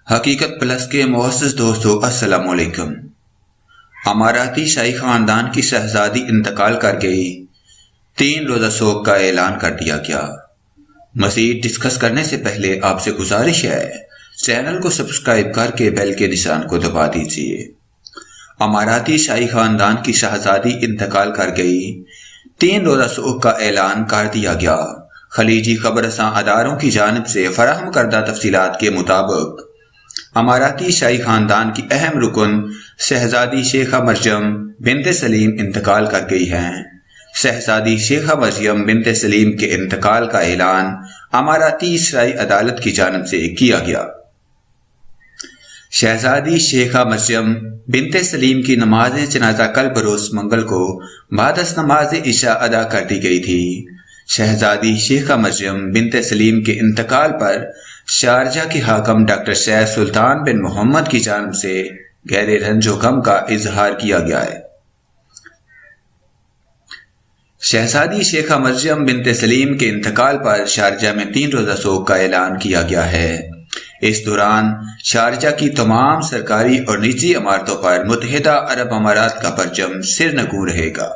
حقیقت پلس کے معزز دوستو السلام علیکم۔ اماراتی شاہی خاندان کی شہزادی انتقال کر گئی، 3 روزہ سوگ کا اعلان کر دیا گیا۔ مزید ڈسکس کرنے سے پہلے آپ سے گزارش ہے چینل کو سبسکرائب کر کے بیل کے نشان کو دبا دیجیے۔ اماراتی شاہی خاندان کی شہزادی انتقال کر گئی، 3 روزہ سوگ کا اعلان کر دیا گیا۔ خلیجی خبر رساں اداروں کی جانب سے فراہم کردہ تفصیلات کے مطابق اماراتی شاہی خاندان کی اہم رکن شہزادی شیخہ مریم بنت سلیم انتقال کر گئی ہیں۔ شہزادی شیخہ مریم بنت سلیم کے انتقال کا اعلان اماراتی شرعی عدالت کی جانب سے کیا گیا۔ شہزادی شیخہ مریم بنت سلیم کی نماز جنازہ کل بروز منگل کو بعد از نماز عشاء ادا کر دی گئی تھی۔ شہزادی شیخہ مریم بنت سلیم کے انتقال پر شارجہ کے حاکم ڈاکٹر شیخ سلطان بن محمد کی جانب سے گہرے رنج و غم کا اظہار کیا گیا ہے۔ شہزادی شیخہ مریم بنت سلیم کے انتقال پر شارجہ میں 3 روزہ سوگ کا اعلان کیا گیا ہے۔ اس دوران شارجہ کی تمام سرکاری اور نجی عمارتوں پر متحدہ عرب امارات کا پرچم سرنگوں رہے گا۔